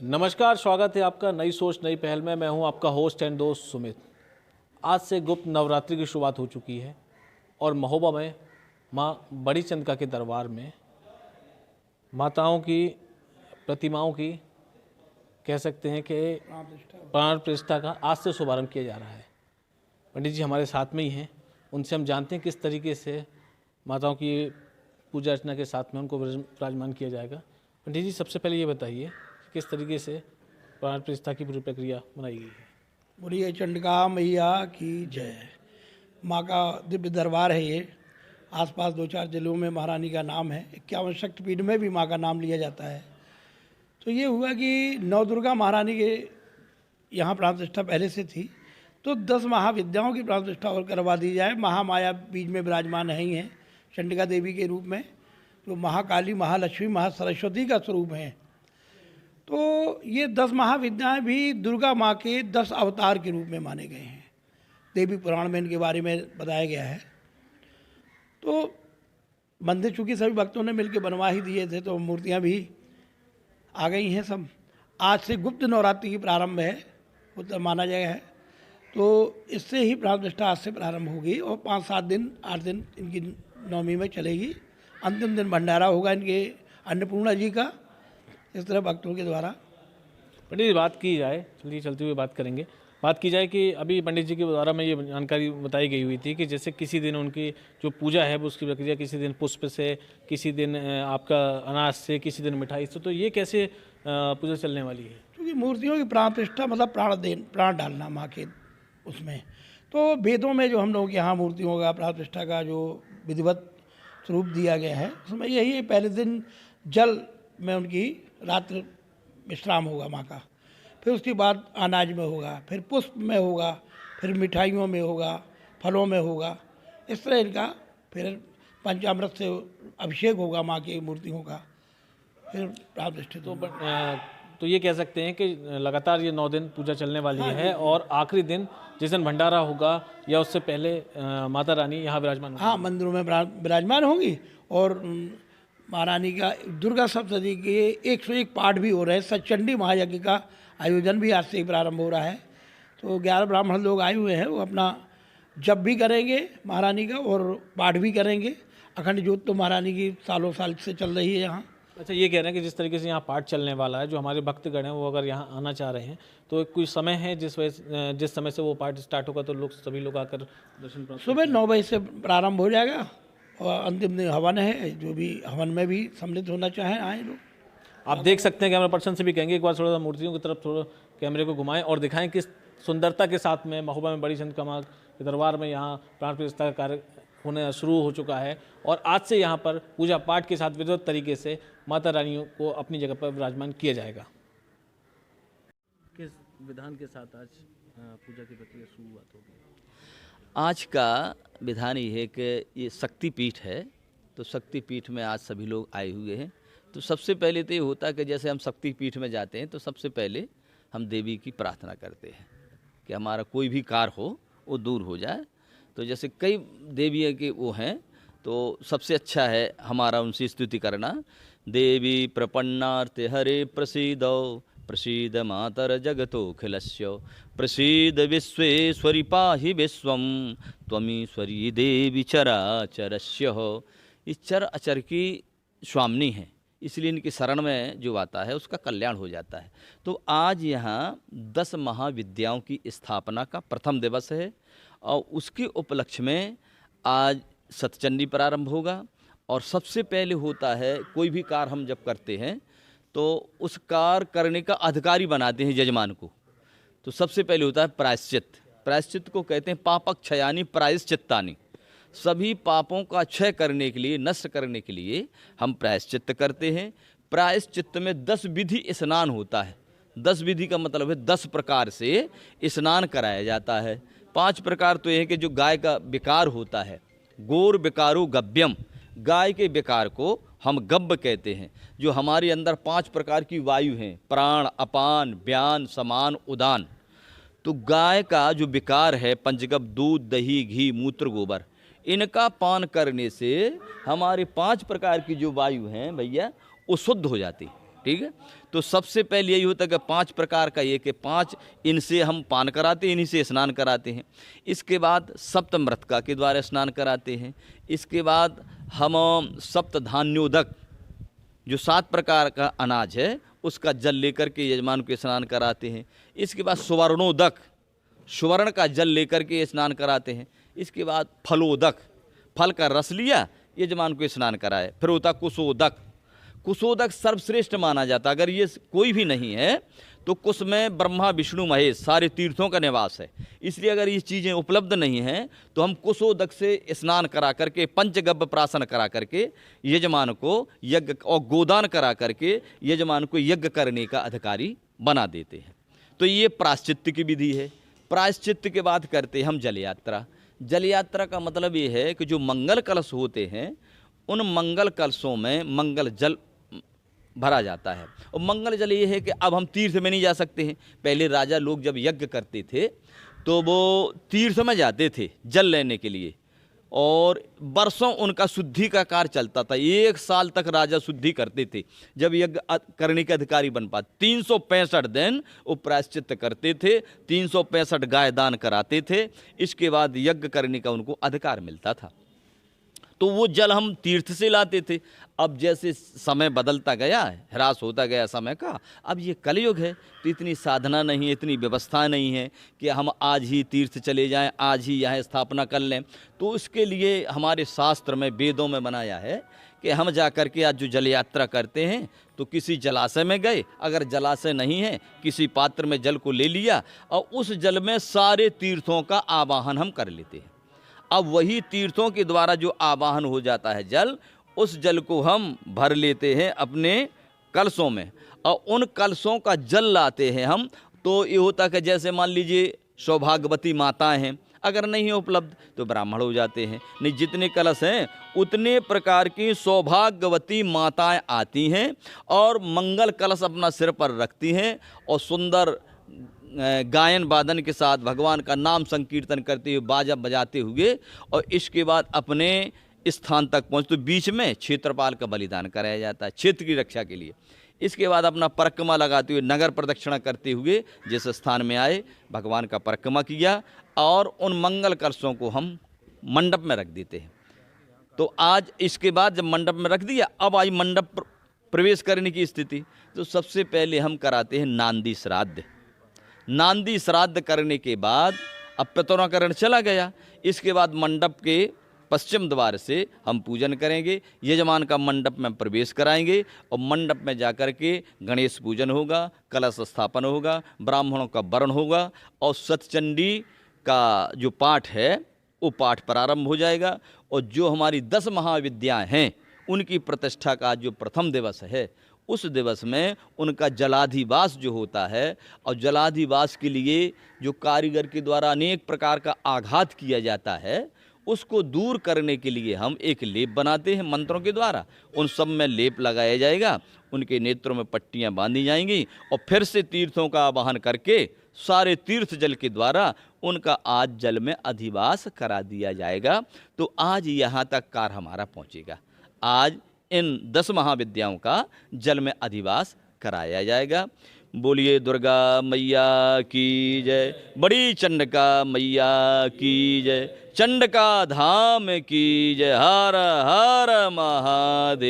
नमस्कार, स्वागत है आपका नई सोच नई पहल में। मैं हूं आपका होस्ट एंड दोस्त सुमित। आज से गुप्त नवरात्रि की शुरुआत हो चुकी है और महोबा में मां बड़ी चंद्रिका के दरबार में माताओं की प्रतिमाओं की कह सकते हैं कि प्राण प्रतिष्ठा का आज से शुभारंभ किया जा रहा है। पंडित जी हमारे साथ में ही हैं, उनसे हम जानते हैं किस तरीके से माताओं की पूजा अर्चना के साथ में उनको विराजमान किया जाएगा। पंडित जी सबसे पहले ये बताइए किस तरीके से प्राण प्रतिष्ठा की पूरी प्रक्रिया बनाई गई है। बोलिए चंडिका मैया की जय। माँ का दिव्य दरबार है ये। आसपास 2-4 जिलों में महारानी का नाम है। 51 शक्तिपीठ में भी माँ का नाम लिया जाता है। तो ये हुआ कि नवदुर्गा महारानी के यहाँ प्राण प्रतिष्ठा पहले से थी, तो 10 महाविद्याओं की प्राण प्रतिष्ठा और करवा दी जाए। महामाया बीज में विराजमान है ही हैं चंडिका देवी के रूप में, जो महाकाली, महालक्ष्मी, महासरस्वती का स्वरूप हैं। तो ये 10 महाविद्याएं भी दुर्गा माँ के 10 अवतार के रूप में माने गए हैं। देवी पुराण में इनके बारे में बताया गया है। तो मंदिर चूँकि सभी भक्तों ने मिलकर बनवा ही दिए थे, तो मूर्तियाँ भी आ गई हैं सब। आज से गुप्त नवरात्रि की प्रारंभ है, गुप्त माना गया है। तो इससे ही प्राण प्रतिष्ठा आज से प्रारंभ होगी और 5-7 दिन 8 दिन इनकी नवमी में चलेगी। अंतिम दिन भंडारा होगा इनके अन्नपूर्णा जी का, इस तरह भक्तों के द्वारा। पंडित जी बात की जाए, चलिए चलते हुए बात करेंगे। बात की जाए कि अभी पंडित जी के द्वारा में ये जानकारी बताई गई हुई थी कि जैसे किसी दिन उनकी जो पूजा है वो उसकी प्रक्रिया किसी दिन पुष्प से, किसी दिन आपका अनाज से, किसी दिन मिठाई से। तो ये कैसे पूजा चलने वाली है? क्योंकि मूर्तियों की प्राण प्रतिष्ठा मतलब प्राण डालना माँ के उसमें। तो वेदों में जो हम लोग यहाँ मूर्तियों का प्राण प्रतिष्ठा का जो विधिवत स्वरूप दिया गया है, उसमें यही है पहले दिन जल में उनकी रात्रि विश्राम होगा माँ का, फिर उसके बाद अनाज में होगा, फिर पुष्प में होगा, फिर मिठाइयों में होगा, फलों में होगा। इस तरह इनका फिर पंचामृत से अभिषेक होगा माँ की मूर्तियों का, फिर प्राण प्रतिष्ठित। तो ये कह सकते हैं कि लगातार ये 9 दिन पूजा चलने वाली है और आखिरी दिन जिस दिन भंडारा होगा या उससे पहले माता रानी यहाँ विराजमान होंगी। हाँ, मंदिरों में विराजमान होंगी और महारानी का दुर्गा सप्तशती के 101 पाठ भी हो रहे हैं। सचंडी महायज्ञ का आयोजन भी आज से ही प्रारंभ हो रहा है। तो 11 ब्राह्मण लोग आए हुए हैं, वो अपना जप भी करेंगे महारानी का और पाठ भी करेंगे। अखंड ज्योत तो महारानी की सालों साल से चल रही है यहाँ। अच्छा, ये कह रहे हैं कि जिस तरीके से यहाँ पाठ चलने वाला है, जो हमारे भक्तगण हैं वो अगर यहाँ आना चाह रहे हैं तो कोई समय है जिस समय से वो पाठ स्टार्ट होगा तो सभी लोग आकर दर्शन प्राप्त? सुबह 9 बजे से प्रारंभ हो जाएगा और अंतिम दिन हवन है। जो भी हवन में भी सम्मिलित होना चाहें आए लोग। आप देख सकते हैं, कैमरा पर्सन से भी कहेंगे एक बार थोड़ा सा मूर्तियों की तरफ थोड़ा कैमरे को घुमाएं और दिखाएं किस सुंदरता के साथ में महोबा में बड़ी चंद्रिका माँ के दरबार में यहाँ प्राण प्रतिष्ठा का कार्य होने शुरू हो चुका है और आज से यहाँ पर पूजा पाठ के साथ विधिवत तरीके से माता रानियों को अपनी जगह पर विराजमान किया जाएगा। किस विधान के साथ आज पूजा की प्रक्रिया शुरुआत होगी? आज का विधान ये है कि ये शक्तिपीठ है, तो शक्तिपीठ में आज सभी लोग आए हुए हैं। तो सबसे पहले तो ये होता है कि जैसे हम शक्तिपीठ में जाते हैं तो सबसे पहले हम देवी की प्रार्थना करते हैं कि हमारा कोई भी कार्य हो वो दूर हो जाए। तो जैसे कई देवियाँ के वो हैं, तो सबसे अच्छा है हमारा उनसे स्तुति करना। देवी प्रपन्नार्ते हरे प्रसीदौ, प्रसीद मातर जगतोऽखिलस्य, प्रसीद विश्वेश्वरी पाहि विश्वम, त्वमीश्वरी देवी चराचरस्य। इस चर अचर की स्वामिनी है, इसलिए इनकी शरण में जो आता है उसका कल्याण हो जाता है। तो आज यहाँ 10 महाविद्याओं की स्थापना का प्रथम दिवस है और उसके उपलक्ष्य में आज सतचंडी प्रारंभ होगा। और सबसे पहले होता है कोई भी कार्य हम जब करते हैं तो उस कार्य करने का अधिकारी बनाते हैं यजमान को। तो सबसे पहले होता है प्रायश्चित। प्रायश्चित को कहते हैं पापक्षयानि प्रायश्चित्तानि। सभी पापों का क्षय करने के लिए, नष्ट करने के लिए हम प्रायश्चित करते हैं। प्रायश्चित में 10 विधि स्नान होता है। 10 विधि का मतलब है 10 प्रकार से स्नान कराया जाता है। 5 प्रकार तो ये है कि जो गाय का विकार होता है, गोर विकारो गव्यम, गाय के विकार को हम गब्ब कहते हैं। जो हमारे अंदर 5 प्रकार की वायु हैं, प्राण, अपान, व्यान, समान, उदान। तो गाय का जो विकार है पंचगव्य, दूध, दही, घी, मूत्र, गोबर, इनका पान करने से हमारे 5 प्रकार की जो वायु हैं भैया वो शुद्ध हो जाती है। ठीक है, तो सबसे पहले यही होता है कि 5 प्रकार का ये कि 5 इनसे हम पान कराते हैं, इन्हीं से स्नान कराते हैं। इसके बाद सप्तमृतका के द्वारा स्नान कराते हैं। इसके बाद हम सप्तधान्योदक, जो 7 प्रकार का अनाज है उसका जल लेकर के यजमान को स्नान कराते हैं। इसके बाद सुवर्णोदक, सुवर्ण का जल लेकर के स्नान कराते हैं। इसके बाद फलोदक, फल का रस लिया, यजमान को स्नान कराए। फिर होता कुशोदक, कुशोदक सर्वश्रेष्ठ माना जाता। अगर ये कोई भी नहीं है तो कुश में ब्रह्मा विष्णु महेश सारे तीर्थों का निवास है, इसलिए अगर ये चीज़ें उपलब्ध नहीं हैं तो हम कुशोदक से स्नान करा करके, पंचगव्य प्राशन करा करके यजमान को यज्ञ और गोदान करा करके यजमान को यज्ञ करने का अधिकारी बना देते हैं। तो ये प्रायश्चित्त की विधि है। प्रायश्चित्त के बाद करते हम जल यात्रा। जल यात्रा का मतलब ये है कि जो मंगल कलश होते हैं उन मंगल कलशों में मंगल जल भरा जाता है। और मंगल जल ये है कि अब हम तीर्थ में नहीं जा सकते हैं। पहले राजा लोग जब यज्ञ करते थे तो वो तीर्थ में जाते थे जल लेने के लिए, और बरसों उनका शुद्धि का कार्य चलता था। 1 साल तक राजा शुद्धि करते थे जब यज्ञ करने के अधिकारी बन पाते। 365 दिन वो प्रायश्चित्त करते थे, 365 गाय दान कराते थे। इसके बाद यज्ञ करने का उनको अधिकार मिलता था। तो वो जल हम तीर्थ से लाते थे। अब जैसे समय बदलता गया, ह्रास होता गया समय का, अब ये कलयुग है तो इतनी साधना नहीं है, इतनी व्यवस्था नहीं है कि हम आज ही तीर्थ चले जाएं, आज ही यहाँ स्थापना कर लें। तो इसके लिए हमारे शास्त्र में, वेदों में बनाया है कि हम जा कर के आज जो जल यात्रा करते हैं तो किसी जलाशय में गए, अगर जलाशय नहीं है किसी पात्र में जल को ले लिया और उस जल में सारे तीर्थों का आवाहन हम कर लेते हैं। अब वही तीर्थों के द्वारा जो आवाहन हो जाता है जल, उस जल को हम भर लेते हैं अपने कलशों में और उन कलशों का जल लाते हैं हम। तो ये होता कि जैसे मान लीजिए सौभाग्यवती माताएं हैं, अगर नहीं है उपलब्ध तो ब्राह्मण हो जाते हैं। नहीं, जितने कलश हैं उतने प्रकार की सौभाग्यवती माताएं आती हैं और मंगल कलश अपना सिर पर रखती हैं और सुंदर गायन वादन के साथ भगवान का नाम संकीर्तन करते हुए, बाजा बजाते हुए, और इसके बाद अपने स्थान तक पहुँच। तो बीच में क्षेत्रपाल का बलिदान कराया जाता है क्षेत्र की रक्षा के लिए। इसके बाद अपना परिक्रमा लगाते हुए, नगर प्रदक्षिणा करते हुए जिस स्थान में आए भगवान का परिक्रमा किया और उन मंगल कलशों को हम मंडप में रख देते हैं। तो आज इसके बाद जब मंडप में रख दिया, अब आई मंडप प्रवेश करने की स्थिति। तो सबसे पहले हम कराते हैं नांदी श्राद्ध। नांदी श्राद्ध करने के बाद अब पितरोकरण चला गया। इसके बाद मंडप के पश्चिम द्वार से हम पूजन करेंगे, यजमान का मंडप में प्रवेश कराएंगे और मंडप में जाकर के गणेश पूजन होगा, कलश स्थापन होगा, ब्राह्मणों का वरण होगा और सतचंडी का जो पाठ है वो पाठ प्रारंभ हो जाएगा। और जो हमारी 10 महाविद्याएं हैं उनकी प्रतिष्ठा का जो प्रथम दिवस है, उस दिवस में उनका जलाधिवास जो होता है, और जलाधिवास के लिए जो कारीगर के द्वारा अनेक प्रकार का आघात किया जाता है, उसको दूर करने के लिए हम एक लेप बनाते हैं मंत्रों के द्वारा। उन सब में लेप लगाया जाएगा, उनके नेत्रों में पट्टियां बांधी जाएंगी और फिर से तीर्थों का आवाहन करके सारे तीर्थ जल के द्वारा उनका आज जल में अधिवास करा दिया जाएगा। तो आज यहाँ तक कार्य हमारा पहुँचेगा। आज इन 10 महाविद्याओं का जल में अधिवास कराया जाएगा। बोलिए दुर्गा मैया की जय, बड़ी चंडिका मैया की जय, चंडिका धाम की जय। हर हर महादेव।